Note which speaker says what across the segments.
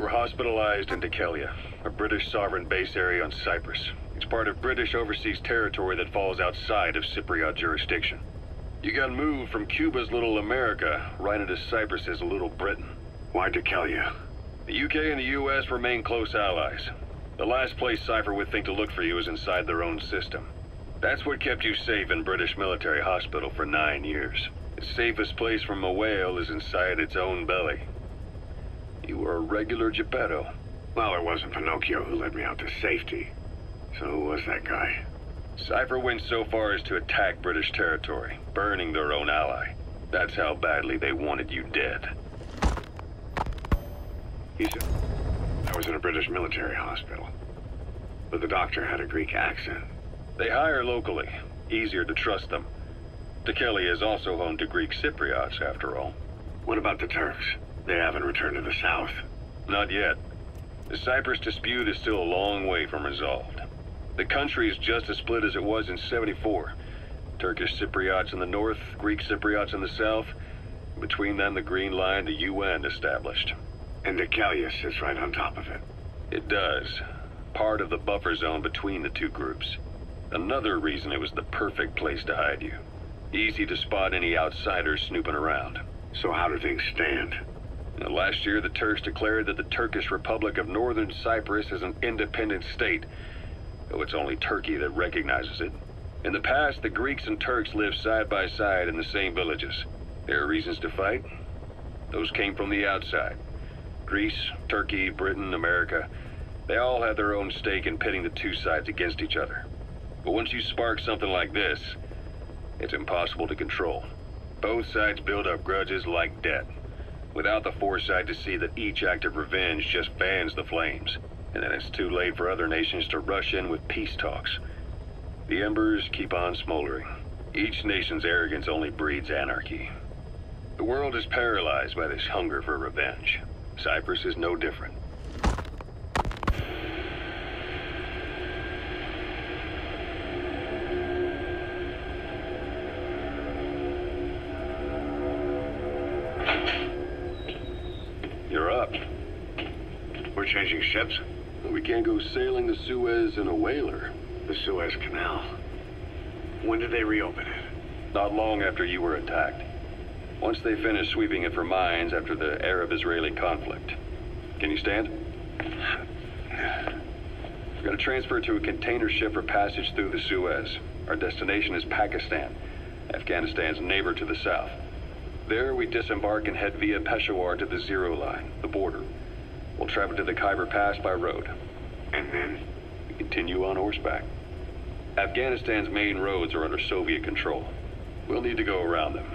Speaker 1: You were hospitalized in Dikelia, a British sovereign base area on Cyprus. It's part of British overseas territory that falls outside of Cypriot jurisdiction. You got moved from Cuba's Little America right into Cyprus's Little Britain.
Speaker 2: Why Dikelia?
Speaker 1: The UK and the US remain close allies. The last place Cypher would think to look for you is inside their own system. That's what kept you safe in British military hospital for 9 years. The safest place from a whale is inside its own belly. You were a regular Geppetto.
Speaker 2: Well, it wasn't Pinocchio who led me out to safety. So who was that guy?
Speaker 1: Cypher went so far as to attack British territory, burning their own ally. That's how badly they wanted you dead.
Speaker 2: He said I was in a British military hospital, but the doctor had a Greek accent.
Speaker 1: They hire locally. Easier to trust them. Dikelia is also home to Greek Cypriots, after all.
Speaker 2: What about the Turks? They haven't returned to the south.
Speaker 1: Not yet. The Cyprus dispute is still a long way from resolved. The country is just as split as it was in '74. Turkish Cypriots in the north, Greek Cypriots in the south. Between them, the Green Line, the UN established.
Speaker 2: And Dikelia sits right on top of it.
Speaker 1: It does. Part of the buffer zone between the two groups. Another reason it was the perfect place to hide you. Easy to spot any outsiders snooping around.
Speaker 2: So how do things stand?
Speaker 1: Last year, the Turks declared that the Turkish Republic of Northern Cyprus is an independent state, though it's only Turkey that recognizes it. In the past, the Greeks and Turks lived side by side in the same villages. There are reasons to fight. Those came from the outside. Greece, Turkey, Britain, America, they all had their own stake in pitting the two sides against each other. But once you spark something like this, it's impossible to control. Both sides build up grudges like debt, without the foresight to see that each act of revenge just fans the flames, and then it's too late for other nations to rush in with peace talks. The embers keep on smoldering. Each nation's arrogance only breeds anarchy. The world is paralyzed by this hunger for revenge. Cyprus is no different. You're up.
Speaker 2: We're changing ships?
Speaker 1: We can't go sailing the Suez in a whaler.
Speaker 2: The Suez Canal. When did they reopen it?
Speaker 1: Not long after you were attacked. Once they finished sweeping it for mines after the Arab-Israeli conflict. Can you stand? We're going to transfer to a container ship for passage through the Suez. Our destination is Pakistan, Afghanistan's neighbor to the south. There, we disembark and head via Peshawar to the Zero Line, the border. We'll travel to the Khyber Pass by road.
Speaker 2: And then?
Speaker 1: We continue on horseback. Afghanistan's main roads are under Soviet control. We'll need to go around them.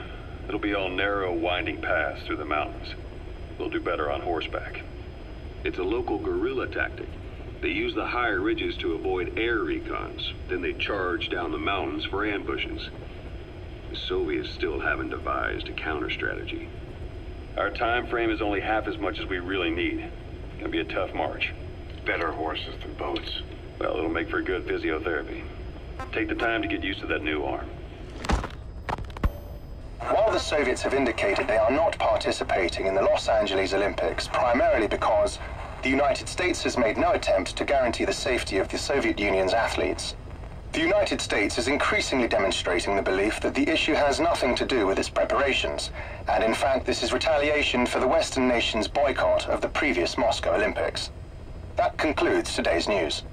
Speaker 1: It'll be all narrow, winding paths through the mountains. We'll do better on horseback. It's a local guerrilla tactic. They use the higher ridges to avoid air recons. Then they charge down the mountains for ambushes. The Soviets still haven't devised a counter-strategy. Our time frame is only half as much as we really need. It's gonna be a tough march.
Speaker 2: Better horses than boats.
Speaker 1: Well, it'll make for good physiotherapy. Take the time to get used to that new arm.
Speaker 3: While the Soviets have indicated they are not participating in the Los Angeles Olympics, primarily because the United States has made no attempt to guarantee the safety of the Soviet Union's athletes, the United States is increasingly demonstrating the belief that the issue has nothing to do with its preparations, and in fact this is retaliation for the Western nations' boycott of the previous Moscow Olympics. That concludes today's news.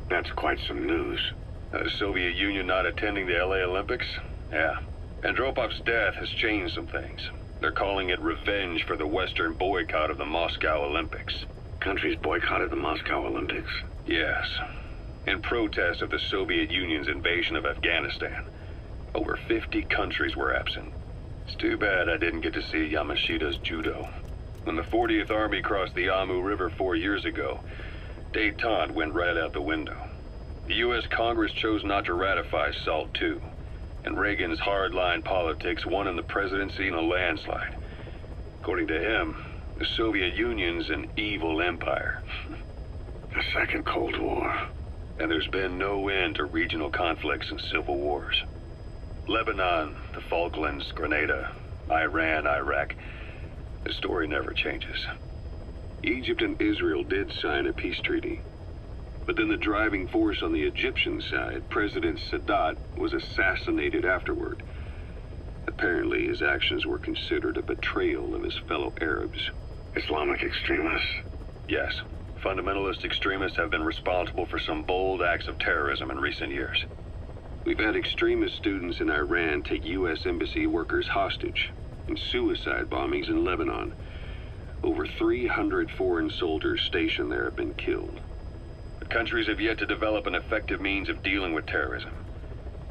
Speaker 2: That's quite some news.
Speaker 1: The Soviet Union not attending the LA Olympics? Yeah. Andropov's death has changed some things. They're calling it revenge for the Western boycott of the Moscow Olympics.
Speaker 2: Countries boycotted the Moscow Olympics?
Speaker 1: Yes. In protest of the Soviet Union's invasion of Afghanistan. Over 50 countries were absent. It's too bad I didn't get to see Yamashita's judo. When the 40th Army crossed the Amu River 4 years ago, détente went right out the window. The U.S. Congress chose not to ratify SALT II, and Reagan's hardline politics won him the presidency in a landslide. According to him, the Soviet Union's an evil empire.
Speaker 2: The Second Cold War.
Speaker 1: And there's been no end to regional conflicts and civil wars. Lebanon, the Falklands, Grenada, Iran, Iraq. The story never changes. Egypt and Israel did sign a peace treaty. But then the driving force on the Egyptian side, President Sadat, was assassinated afterward. Apparently, his actions were considered a betrayal of his fellow Arabs.
Speaker 2: Islamic extremists?
Speaker 1: Yes, fundamentalist extremists have been responsible for some bold acts of terrorism in recent years. We've had extremist students in Iran take U.S. embassy workers hostage, and suicide bombings in Lebanon. Over 300 foreign soldiers stationed there have been killed. The countries have yet to develop an effective means of dealing with terrorism.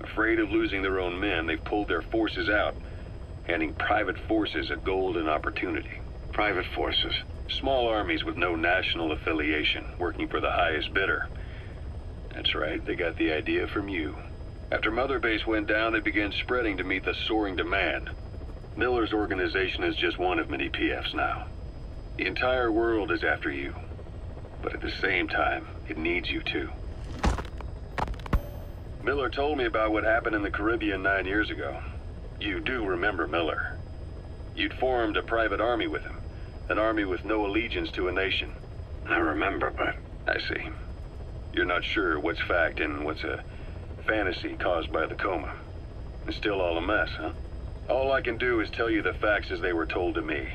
Speaker 1: Afraid of losing their own men, they've pulled their forces out, handing private forces a golden opportunity.
Speaker 2: Private forces?
Speaker 1: Small armies with no national affiliation, working for the highest bidder. That's right, they got the idea from you. After Mother Base went down, they began spreading to meet the soaring demand. Miller's organization is just one of many PFs now. The entire world is after you. But at the same time, it needs you too. Miller told me about what happened in the Caribbean 9 years ago. You do remember Miller. You'd formed a private army with him. An army with no allegiance to a nation.
Speaker 2: I remember, but...
Speaker 1: I see. You're not sure what's fact and what's a fantasy caused by the coma. It's still all a mess, huh? All I can do is tell you the facts as they were told to me.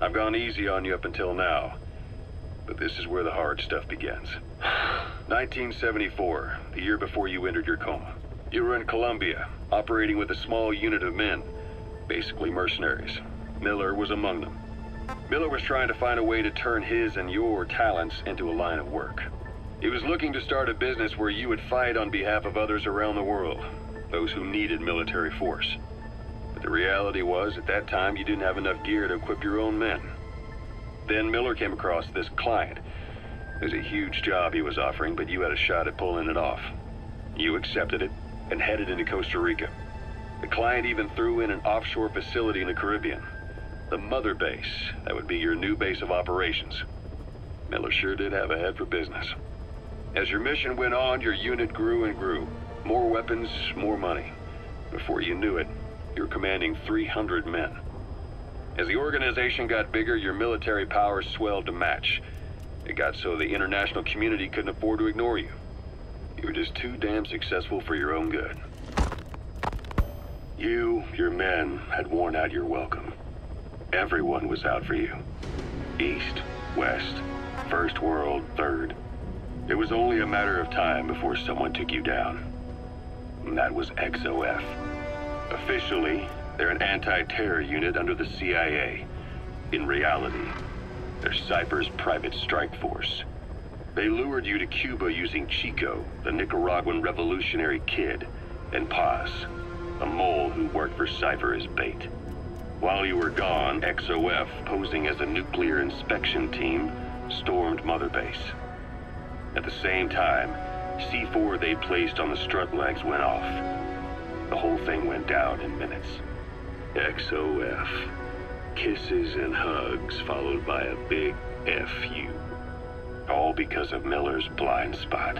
Speaker 1: I've gone easy on you up until now, but this is where the hard stuff begins. 1974, the year before you entered your coma. You were in Colombia, operating with a small unit of men, basically mercenaries. Miller was among them. Miller was trying to find a way to turn his and your talents into a line of work. He was looking to start a business where you would fight on behalf of others around the world, those who needed military force. But the reality was, at that time, you didn't have enough gear to equip your own men. Then Miller came across this client. It was a huge job he was offering, but you had a shot at pulling it off. You accepted it and headed into Costa Rica. The client even threw in an offshore facility in the Caribbean. The Mother Base, that would be your new base of operations. Miller sure did have a head for business. As your mission went on, your unit grew and grew. More weapons, more money. Before you knew it, you were commanding 300 men. As the organization got bigger, your military powers swelled to match. It got so the international community couldn't afford to ignore you. You were just too damn successful for your own good. You, your men, had worn out your welcome. Everyone was out for you. East, West, First World, Third. It was only a matter of time before someone took you down. And that was XOF. Officially, they're an anti-terror unit under the CIA. In reality, they're Cypher's private strike force. They lured you to Cuba using Chico, the Nicaraguan revolutionary kid, and Paz, a mole who worked for Cypher as bait. While you were gone, XOF, posing as a nuclear inspection team, stormed Mother Base. At the same time, C4 they placed on the strut legs went off. The whole thing went down in minutes. XOF. Kisses and hugs followed by a big FU. All because of Miller's blind spot.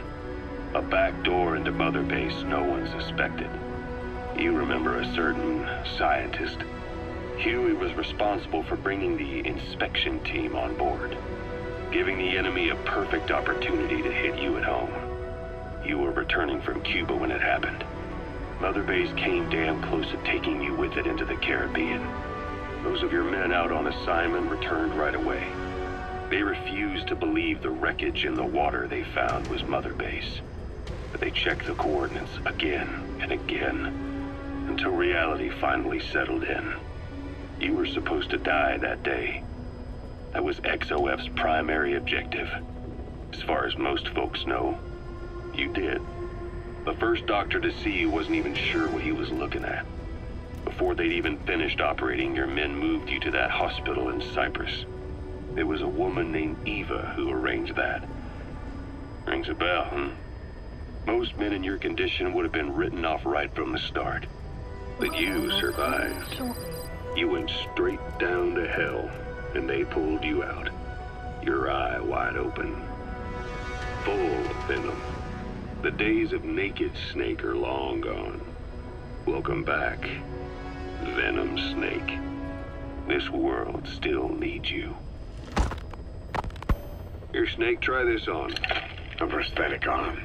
Speaker 1: A back door into Mother Base no one suspected. You remember a certain scientist. Huey was responsible for bringing the inspection team on board, giving the enemy a perfect opportunity to hit you at home. You were returning from Cuba when it happened. Mother Base came damn close to taking you with it into the Caribbean. Those of your men out on assignment returned right away. They refused to believe the wreckage in the water they found was Mother Base. But they checked the coordinates again and again, until reality finally settled in. You were supposed to die that day. That was XOF's primary objective. As far as most folks know, you did. The first doctor to see you wasn't even sure what he was looking at. Before they'd even finished operating, your men moved you to that hospital in Cyprus. It was a woman named Eva who arranged that. Rings a bell, huh? Most men in your condition would have been written off right from the start. But you survived. You went straight down to hell, and they pulled you out. Your eye wide open. Full of venom. The days of naked Snake are long gone. Welcome back, Venom Snake. This world still needs you. Here, Snake, try this on.
Speaker 2: A prosthetic arm.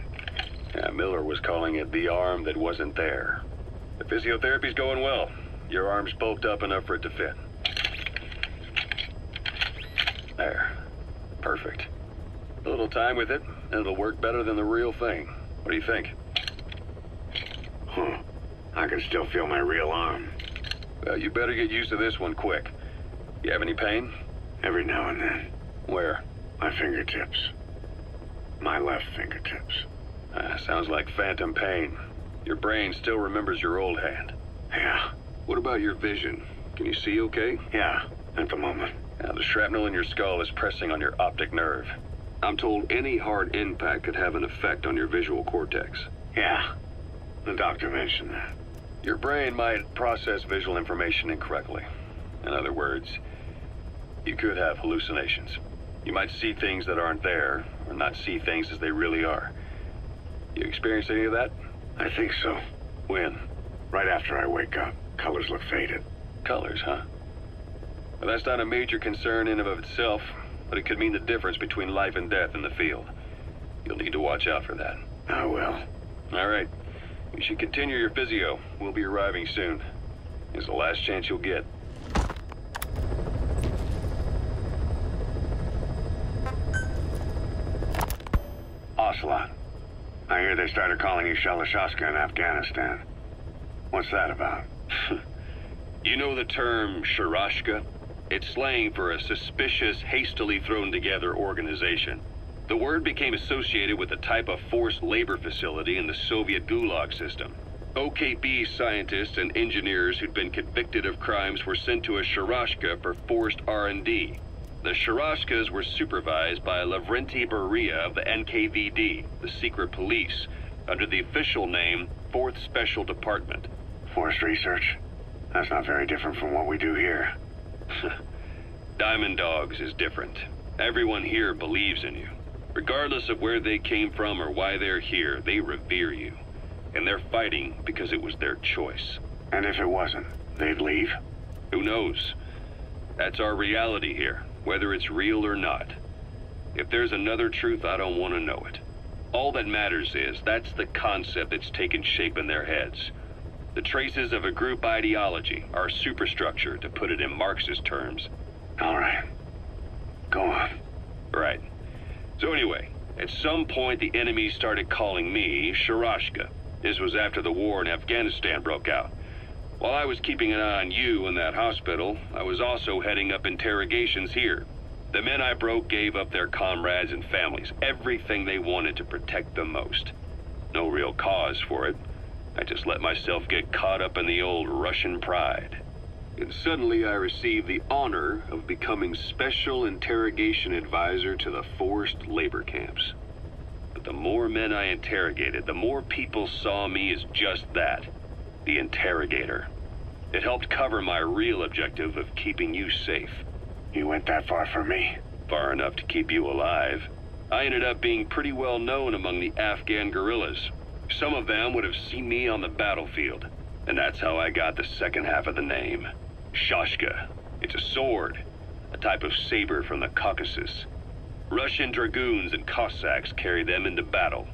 Speaker 1: Yeah, Miller was calling it the arm that wasn't there. The physiotherapy's going well. Your arm's bulked up enough for it to fit. There. Perfect. A little time with it, and it'll work better than the real thing. What do you think?
Speaker 2: Huh. I can still feel my real arm.
Speaker 1: Well, you better get used to this one quick. You have any pain?
Speaker 2: Every now and then.
Speaker 1: Where?
Speaker 2: My fingertips. My left fingertips.
Speaker 1: Sounds like phantom pain. Your brain still remembers your old hand.
Speaker 2: Yeah.
Speaker 1: What about your vision? Can you see okay?
Speaker 2: Yeah, at the moment.
Speaker 1: Now, the shrapnel in your skull is pressing on your optic nerve. I'm told any hard impact could have an effect on your visual cortex.
Speaker 2: Yeah. The doctor mentioned that.
Speaker 1: Your brain might process visual information incorrectly. In other words, you could have hallucinations. You might see things that aren't there, or not see things as they really are. You experience any of that?
Speaker 2: I think so.
Speaker 1: When?
Speaker 2: Right after I wake up. Colors look faded.
Speaker 1: Colors, huh? Well, that's not a major concern in and of itself, but it could mean the difference between life and death in the field. You'll need to watch out for that.
Speaker 2: I will.
Speaker 1: All right. You should continue your physio. We'll be arriving soon. It's the last chance you'll get.
Speaker 2: Ocelot. I hear they started calling you Shalashaska in Afghanistan. What's that about?
Speaker 1: You know the term Sharashka? It's slang for a suspicious, hastily thrown together organization. The word became associated with a type of forced labor facility in the Soviet Gulag system. OKB scientists and engineers who'd been convicted of crimes were sent to a Sharashka for forced R&D. The Sharashkas were supervised by Lavrenti Beria of the NKVD, the secret police, under the official name 4th Special Department.
Speaker 2: Forced research? That's not very different from what we do here.
Speaker 1: Diamond Dogs is different. Everyone here believes in you. Regardless of where they came from or why they're here, they revere you. And they're fighting because it was their choice.
Speaker 2: And if it wasn't, they'd leave?
Speaker 1: Who knows? That's our reality here, whether it's real or not. If there's another truth, I don't want to know it. All that matters is that's the concept that's taken shape in their heads. The traces of a group ideology, our superstructure, to put it in Marxist terms.
Speaker 2: All right. Go on.
Speaker 1: Right. So anyway, at some point the enemy started calling me Sharashka. This was after the war in Afghanistan broke out. While I was keeping an eye on you in that hospital, I was also heading up interrogations here. The men I broke gave up their comrades and families, everything they wanted to protect them most. No real cause for it. I just let myself get caught up in the old Russian pride. And suddenly I received the honor of becoming Special Interrogation Advisor to the forced labor camps. But the more men I interrogated, the more people saw me as just that, the interrogator. It helped cover my real objective of keeping you safe.
Speaker 2: You went that far for me?
Speaker 1: Far enough to keep you alive. I ended up being pretty well known among the Afghan guerrillas. Some of them would have seen me on the battlefield, and that's how I got the second half of the name. Shashka. It's a sword, a type of saber from the Caucasus. Russian dragoons and Cossacks carry them into battle.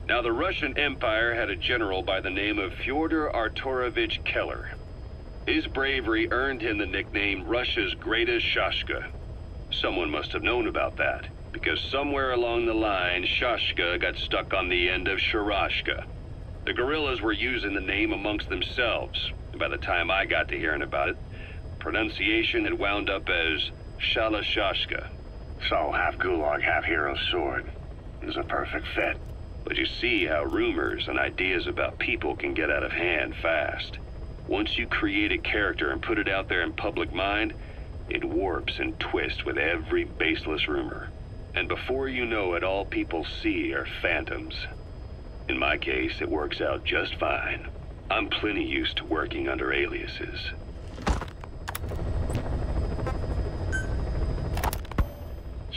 Speaker 1: Now, the Russian Empire had a general by the name of Fyodor Arturovich Keller. His bravery earned him the nickname Russia's Greatest Shashka. Someone must have known about that, because somewhere along the line, Shashka got stuck on the end of Sharashka. The guerrillas were using the name amongst themselves, and by the time I got to hearing about it, pronunciation had wound up as Shalashashka.
Speaker 2: So, half Gulag, half Hero Sword. Is a perfect fit.
Speaker 1: But you see how rumors and ideas about people can get out of hand fast. Once you create a character and put it out there in public mind, it warps and twists with every baseless rumor. And before you know it, all people see are phantoms. In my case, it works out just fine. I'm plenty used to working under aliases.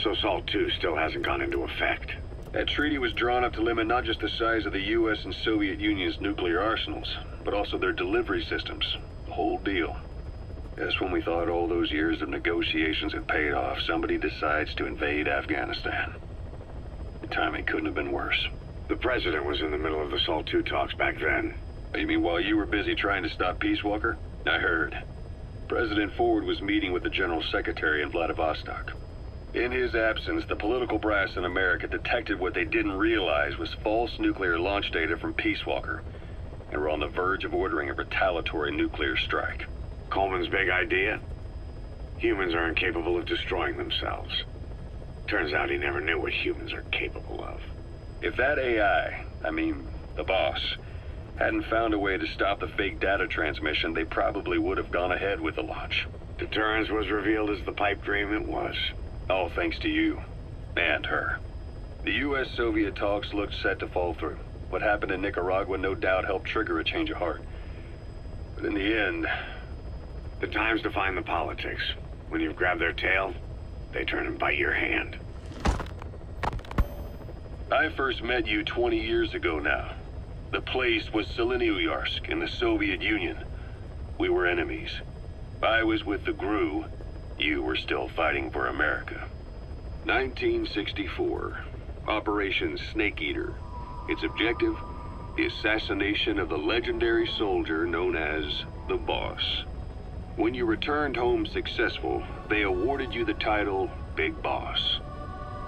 Speaker 2: So SALT II still hasn't gone into effect?
Speaker 1: That treaty was drawn up to limit not just the size of the U.S. and Soviet Union's nuclear arsenals, but also their delivery systems. The whole deal. Just when we thought all those years of negotiations had paid off, somebody decides to invade Afghanistan. The timing couldn't have been worse.
Speaker 2: The president was in the middle of the SALT II talks back then.
Speaker 1: You mean while you were busy trying to stop Peace Walker? I heard. President Ford was meeting with the General Secretary in Vladivostok. In his absence, the political brass in America detected what they didn't realize was false nuclear launch data from Peace Walker, and were on the verge of ordering a retaliatory nuclear strike.
Speaker 2: Coleman's big idea? Humans are incapable of destroying themselves. Turns out he never knew what humans are capable of.
Speaker 1: If that AI, the boss, hadn't found a way to stop the fake data transmission, they probably would have gone ahead with the launch.
Speaker 2: Deterrence was revealed as the pipe dream it was.
Speaker 1: All thanks to you. And her. The U.S.-Soviet talks looked set to fall through. What happened in Nicaragua no doubt helped trigger a change of heart. But in the end...
Speaker 2: The time's to find the politics. When you've grabbed their tail, they turn and bite your hand.
Speaker 1: I first met you 20 years ago now. The place was Selenouyarsk in the Soviet Union. We were enemies. I was with the GRU. You were still fighting for America. 1964. Operation Snake Eater. Its objective? The assassination of the legendary soldier known as the Boss. When you returned home successful, they awarded you the title Big Boss.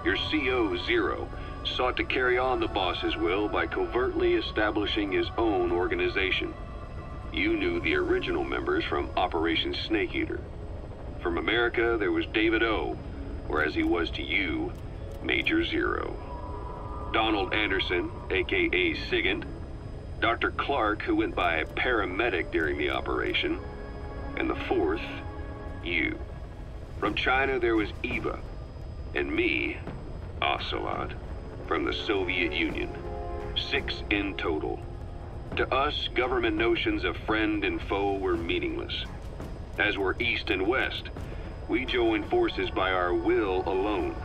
Speaker 1: Your CO, Zero, sought to carry on the boss's will by covertly establishing his own organization. You knew the original members from Operation Snake Eater. From America, there was David O, or as he was to you, Major Zero. Donald Anderson, aka Sigint. Dr. Clark, who went by paramedic during the operation. And the fourth, you. From China, there was Eva. And me, Ocelot, from the Soviet Union. 6 in total. To us, government notions of friend and foe were meaningless. As were East and West, we joined forces by our will alone.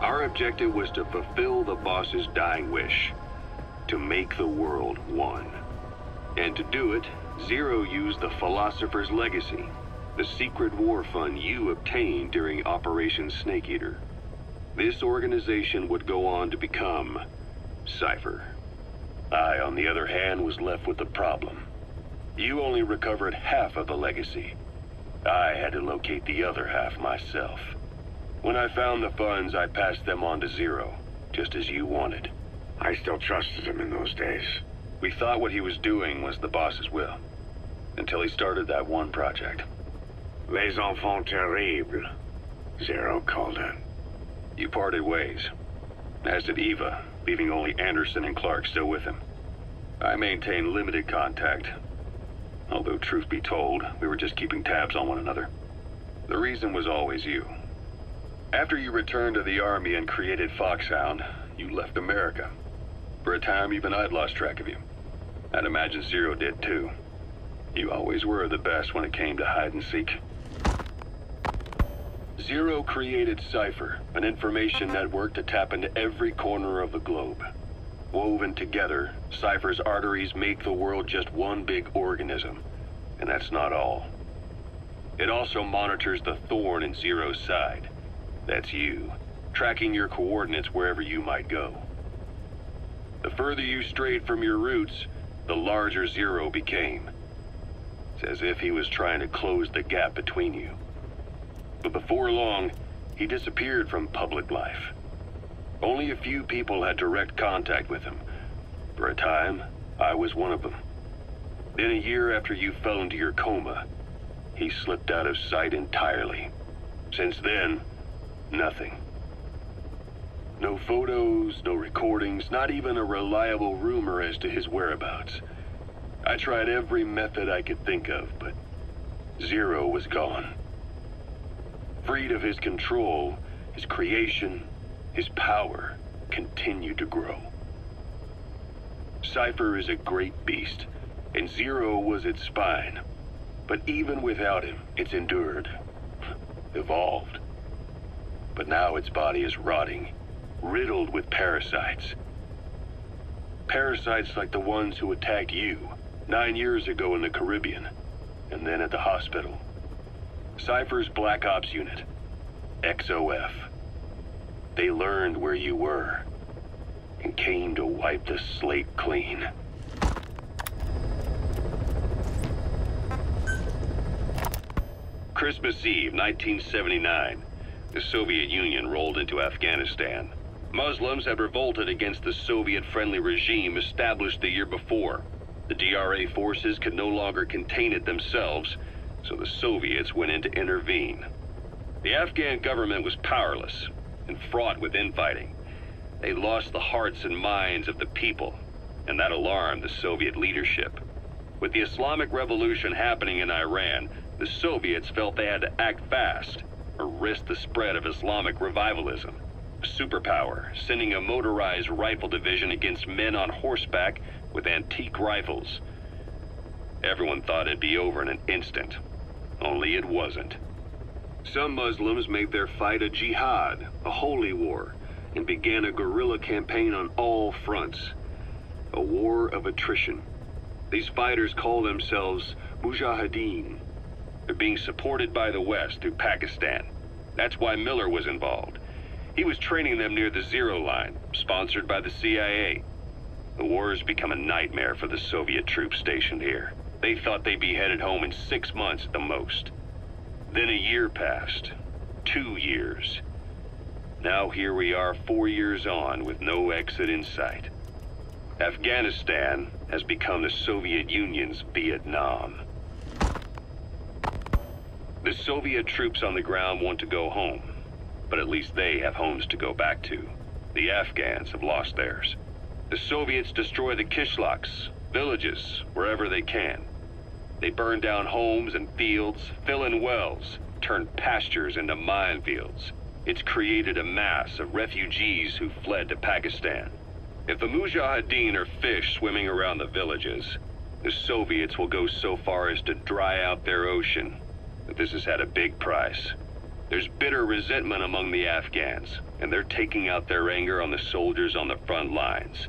Speaker 1: Our objective was to fulfill the boss's dying wish, to make the world one. And to do it, Zero used the Philosopher's Legacy, the secret war fund you obtained during Operation Snake Eater. This organization would go on to become Cypher. I, on the other hand, was left with the problem. You only recovered half of the legacy. I had to locate the other half myself. When I found the funds, I passed them on to Zero, just as you wanted.
Speaker 2: I still trusted him in those days.
Speaker 1: We thought what he was doing was the boss's will, until he started that one project.
Speaker 2: Les enfants terribles, Zero called it.
Speaker 1: You parted ways, as did Eva, leaving only Anderson and Clark still with him. I maintained limited contact, although truth be told, we were just keeping tabs on one another. The reason was always you. After you returned to the Army and created Foxhound, you left America. For a time, even I'd lost track of you. I'd imagine Zero did too. You always were the best when it came to hide and seek. Zero created Cypher, an information network to tap into every corner of the globe. Woven together, Cypher's arteries make the world just one big organism. And that's not all. It also monitors the thorn in Zero's side. That's you, tracking your coordinates wherever you might go. The further you strayed from your roots, the larger Zero became. It's as if he was trying to close the gap between you. But before long, he disappeared from public life. Only a few people had direct contact with him. For a time, I was one of them. Then a year after you fell into your coma, he slipped out of sight entirely. Since then, nothing. No photos, no recordings, not even a reliable rumor as to his whereabouts. I tried every method I could think of, but Zero was gone. Freed of his control, his creation, his power continued to grow. Cypher is a great beast, and Zero was its spine. But even without him, it's endured, evolved. But now its body is rotting, riddled with parasites. Parasites like the ones who attacked you 9 years ago in the Caribbean, and then at the hospital. Cypher's Black Ops Unit, XOF. They learned where you were and came to wipe the slate clean. Christmas Eve, 1979. The Soviet Union rolled into Afghanistan. Muslims had revolted against the Soviet-friendly regime established the year before. The DRA forces could no longer contain it themselves, so the Soviets went in to intervene. The Afghan government was powerless and fraught with infighting. They lost the hearts and minds of the people, and that alarmed the Soviet leadership. With the Islamic Revolution happening in Iran, the Soviets felt they had to act fast or risk the spread of Islamic revivalism. A superpower, sending a motorized rifle division against men on horseback with antique rifles. Everyone thought it'd be over in an instant, only it wasn't. Some Muslims made their fight a jihad, a holy war, and began a guerrilla campaign on all fronts. A war of attrition. These fighters call themselves Mujahideen. They're being supported by the West through Pakistan. That's why Miller was involved. He was training them near the Zero Line, sponsored by the CIA. The war has become a nightmare for the Soviet troops stationed here. They thought they'd be headed home in 6 months at the most. Then a year passed. 2 years. Now here we are 4 years on with no exit in sight. Afghanistan has become the Soviet Union's Vietnam. The Soviet troops on the ground want to go home, but at least they have homes to go back to. The Afghans have lost theirs. The Soviets destroy the kishlaks, villages, wherever they can. They burn down homes and fields, fill in wells, turn pastures into minefields. It's created a mass of refugees who fled to Pakistan. If the Mujahideen are fish swimming around the villages, the Soviets will go so far as to dry out their ocean. But this has had a big price. There's bitter resentment among the Afghans, and they're taking out their anger on the soldiers on the front lines.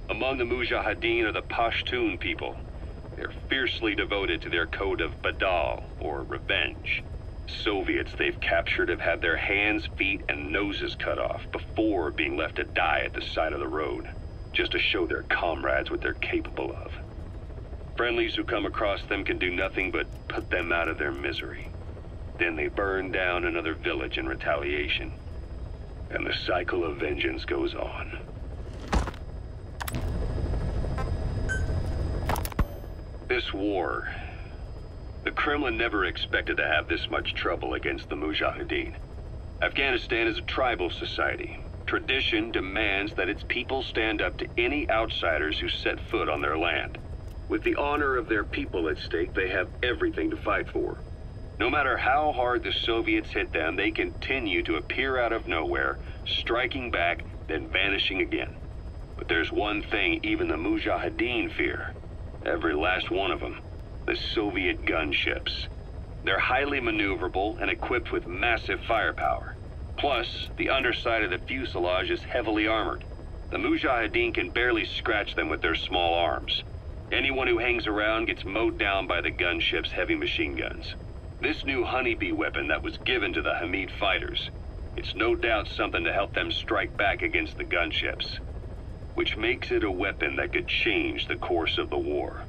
Speaker 1: Among the Mujahideen are the Pashtun people. They're fiercely devoted to their code of Badal, or revenge. Soviets they've captured have had their hands, feet, and noses cut off before being left to die at the side of the road, just to show their comrades what they're capable of. Friendlies who come across them can do nothing but put them out of their misery. Then they burn down another village in retaliation. And the cycle of vengeance goes on. This war, the Kremlin never expected to have this much trouble against the Mujahideen. Afghanistan is a tribal society. Tradition demands that its people stand up to any outsiders who set foot on their land. With the honor of their people at stake, they have everything to fight for. No matter how hard the Soviets hit them, they continue to appear out of nowhere, striking back, then vanishing again. But there's one thing even the Mujahideen fear. Every last one of them. The Soviet gunships. They're highly maneuverable and equipped with massive firepower. Plus, the underside of the fuselage is heavily armored. The Mujahideen can barely scratch them with their small arms. Anyone who hangs around gets mowed down by the gunship's heavy machine guns. This new honeybee weapon that was given to the Hamid fighters, it's no doubt something to help them strike back against the gunships, which makes it a weapon that could change the course of the war.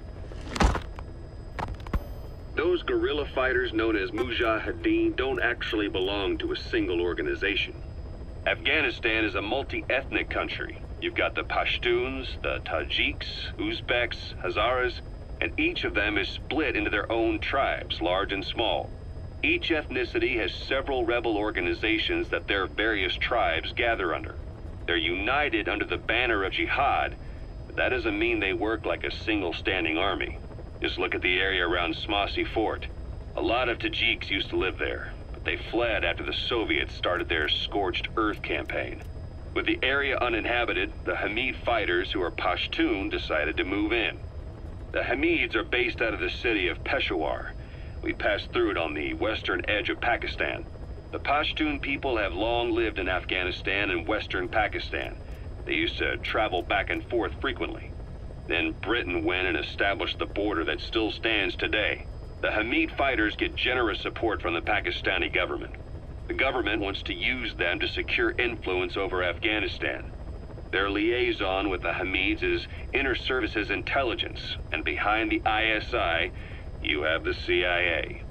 Speaker 1: Those guerrilla fighters known as Mujahideen don't actually belong to a single organization. Afghanistan is a multi-ethnic country. You've got the Pashtuns, the Tajiks, Uzbeks, Hazaras, and each of them is split into their own tribes, large and small. Each ethnicity has several rebel organizations that their various tribes gather under. They're united under the banner of jihad, but that doesn't mean they work like a single standing army. Just look at the area around Smasy Fort. A lot of Tajiks used to live there, but they fled after the Soviets started their scorched earth campaign. With the area uninhabited, the Hamid fighters, who are Pashtun, decided to move in. The Hamids are based out of the city of Peshawar. We passed through it on the western edge of Pakistan. The Pashtun people have long lived in Afghanistan and western Pakistan. They used to travel back and forth frequently. Then Britain went and established the border that still stands today. The Hamid fighters get generous support from the Pakistani government. The government wants to use them to secure influence over Afghanistan. Their liaison with the Hamids is Inter-Services Intelligence, and behind the ISI, you have the CIA.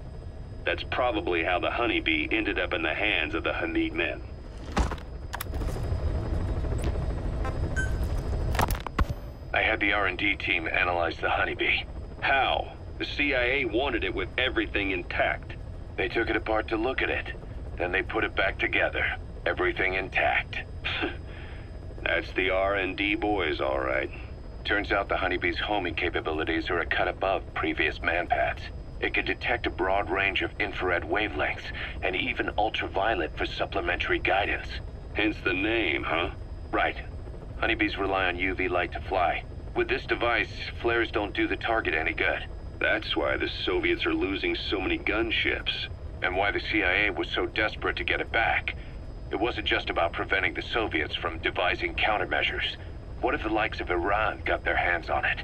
Speaker 1: That's probably how the Honeybee ended up in the hands of the Hamid men.
Speaker 4: I had the R&D team analyze the Honeybee.
Speaker 1: How? The CIA wanted it with everything intact.
Speaker 4: They took it apart to look at it. Then they put it back together. Everything intact.
Speaker 1: That's the R&D boys, all right.
Speaker 4: Turns out the Honeybee's homing capabilities are a cut above previous manpads. It can detect a broad range of infrared wavelengths, and even ultraviolet for supplementary guidance.
Speaker 1: Hence the name, huh?
Speaker 4: Right. Honeybees rely on UV light to fly. With this device, flares don't do the target any good.
Speaker 1: That's why the Soviets are losing so many gunships.
Speaker 4: And why the CIA was so desperate to get it back. It wasn't just about preventing the Soviets from devising countermeasures. What if the likes of Iran got their hands on it?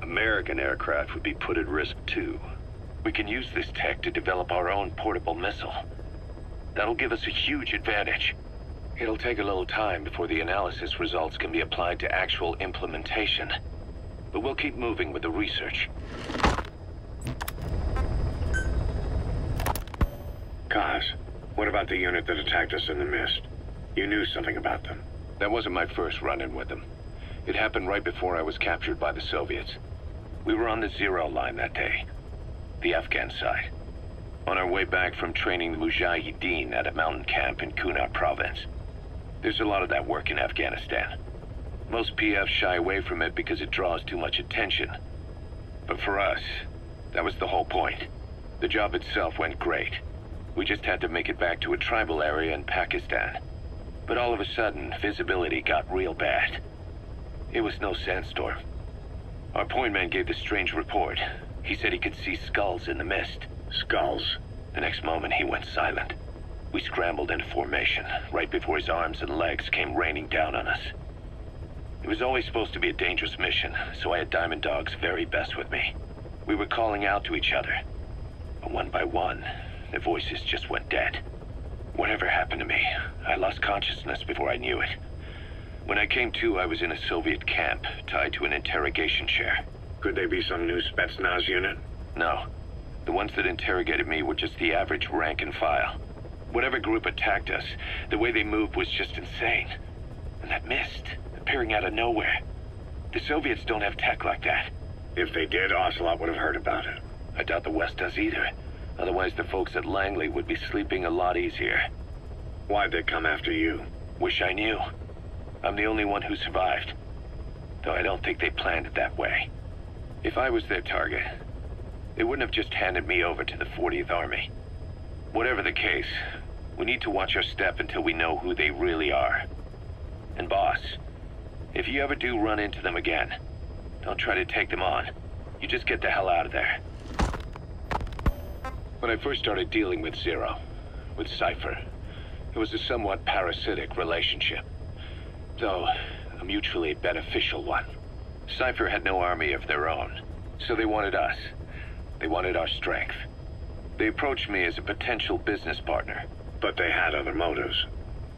Speaker 1: American aircraft would be put at risk too.
Speaker 4: We can use this tech to develop our own portable missile. That'll give us a huge advantage. It'll take a little time before the analysis results can be applied to actual implementation. But we'll keep moving with the research.
Speaker 2: Kaz, what about the unit that attacked us in the mist? You knew something about them.
Speaker 4: That wasn't my first run-in with them. It happened right before I was captured by the Soviets. We were on the Zero line that day, the Afghan side, on our way back from training the Mujahideen at a mountain camp in Kunar province. There's a lot of that work in Afghanistan. Most PFs shy away from it because it draws too much attention. But for us, that was the whole point. The job itself went great. We just had to make it back to a tribal area in Pakistan. But all of a sudden, visibility got real bad. It was no sandstorm. Our point man gave this strange report. He said he could see skulls in the mist.
Speaker 2: Skulls?
Speaker 4: The next moment, he went silent. We scrambled into formation, right before his arms and legs came raining down on us. It was always supposed to be a dangerous mission, so I had Diamond Dog's very best with me. We were calling out to each other. But one by one, the voices just went dead. Whatever happened to me, I lost consciousness before I knew it. When I came to, I was in a Soviet camp, tied to an interrogation chair.
Speaker 2: Could they be some new Spetsnaz unit?
Speaker 4: No. The ones that interrogated me were just the average rank and file. Whatever group attacked us, the way they moved was just insane. And that mist, appearing out of nowhere. The Soviets don't have tech like that.
Speaker 2: If they did, Ocelot would have heard about it.
Speaker 4: I doubt the West does either. Otherwise, the folks at Langley would be sleeping a lot easier.
Speaker 2: Why'd they come after you?
Speaker 4: Wish I knew. I'm the only one who survived. Though I don't think they planned it that way. If I was their target, they wouldn't have just handed me over to the 40th Army. Whatever the case, we need to watch our step until we know who they really are. And boss, if you ever do run into them again, don't try to take them on. You just get the hell out of there. When I first started dealing with Zero, with Cypher, it was a somewhat parasitic relationship. Though, a mutually beneficial one. Cypher had no army of their own, so they wanted us. They wanted our strength. They approached me as a potential business partner.
Speaker 2: But they had other motives.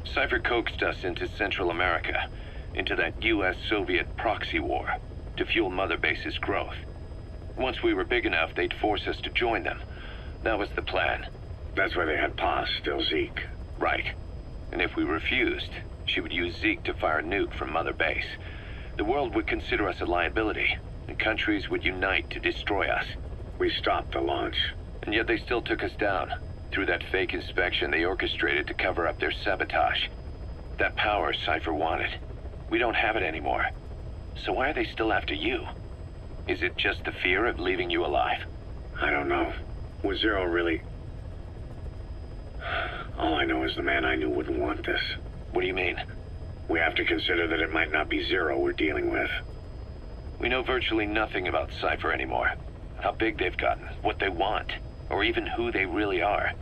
Speaker 4: Cypher coaxed us into Central America, into that US-Soviet proxy war, to fuel Mother Base's growth. Once we were big enough, they'd force us to join them. That was the plan.
Speaker 2: That's why they had Paz, still Zeke.
Speaker 4: Right. And if we refused, she would use Zeke to fire a nuke from Mother Base. The world would consider us a liability, and countries would unite to destroy us.
Speaker 2: We stopped the launch.
Speaker 4: And yet they still took us down. Through that fake inspection they orchestrated to cover up their sabotage. That power Cypher wanted. We don't have it anymore. So why are they still after you? Is it just the fear of leaving you alive?
Speaker 2: I don't know. Was Zero really... All I know is the man I knew wouldn't want this.
Speaker 4: What do you mean?
Speaker 2: We have to consider that it might not be Zero we're dealing with.
Speaker 4: We know virtually nothing about Cypher anymore. How big they've gotten, what they want, or even who they really are.